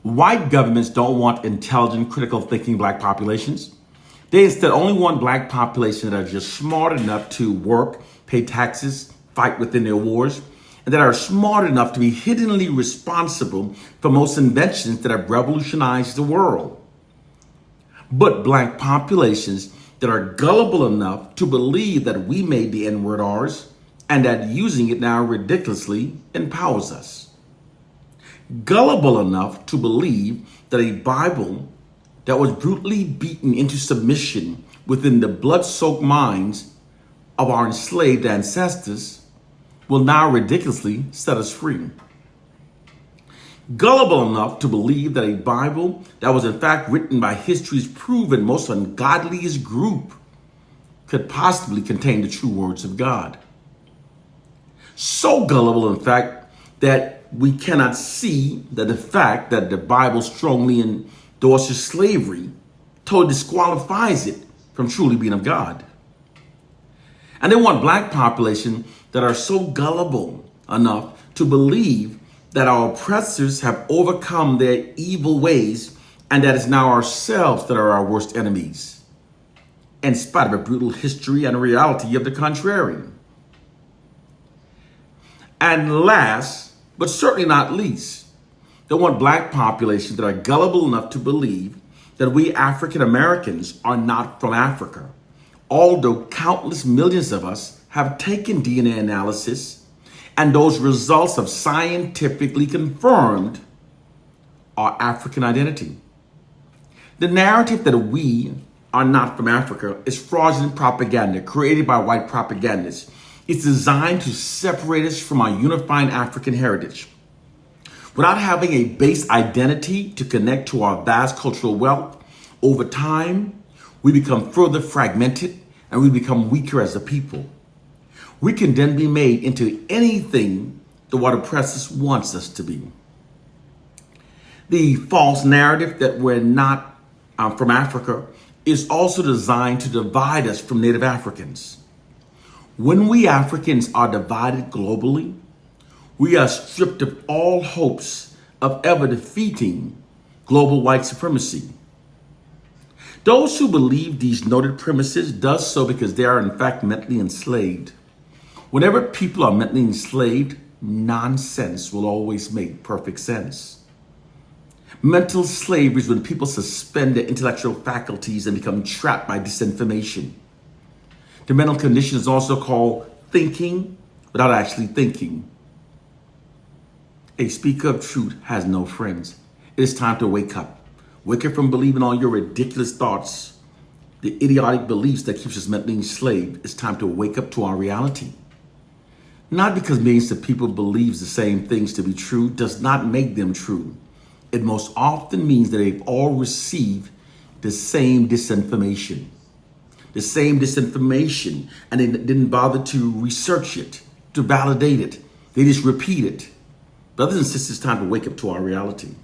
White governments don't want intelligent, critical thinking black populations. They instead only want black populations that are just smart enough to work, pay taxes, fight within their wars, and that are smart enough to be hiddenly responsible for most inventions that have revolutionized the world. But black populations that are gullible enough to believe that we made the N-word ours and that using it now ridiculously empowers us. Gullible enough to believe that a Bible that was brutally beaten into submission within the blood-soaked minds of our enslaved ancestors will now ridiculously set us free. Gullible enough to believe that a Bible that was in fact written by history's proven most ungodliest group could possibly contain the true words of God. So gullible, in fact, that we cannot see that the fact that the Bible strongly endorses slavery totally disqualifies it from truly being of God. And they want black population that are so gullible enough to believe that our oppressors have overcome their evil ways and that it's now ourselves that are our worst enemies, in spite of a brutal history and reality of the contrary. And last, but certainly not least, they want black populations that are gullible enough to believe that we African Americans are not from Africa, although countless millions of us have taken DNA analysis and those results have scientifically confirmed our African identity. The narrative that we are not from Africa is fraudulent propaganda created by white propagandists. It's designed to separate us from our unifying African heritage. Without having a base identity to connect to our vast cultural wealth, over time, we become further fragmented and we become weaker as a people. We can then be made into anything the white oppressors wants us to be. The false narrative that we're not from Africa is also designed to divide us from Native Africans. When we Africans are divided globally, we are stripped of all hopes of ever defeating global white supremacy. Those who believe these noted premises does so because they are in fact mentally enslaved. Whenever people are mentally enslaved, nonsense will always make perfect sense. Mental slavery is when people suspend their intellectual faculties and become trapped by disinformation. The mental condition is also called thinking without actually thinking. A speaker of truth has no friends. It is time to wake up. Wake up from believing all your ridiculous thoughts, the idiotic beliefs that keeps us mentally enslaved. It's time to wake up to our reality. Not because millions of people believes the same things to be true does not make them true. It most often means that they've all received the same disinformation. And they didn't bother to research it, to validate it. They just repeat it. Brothers and sisters, it's time to wake up to our reality.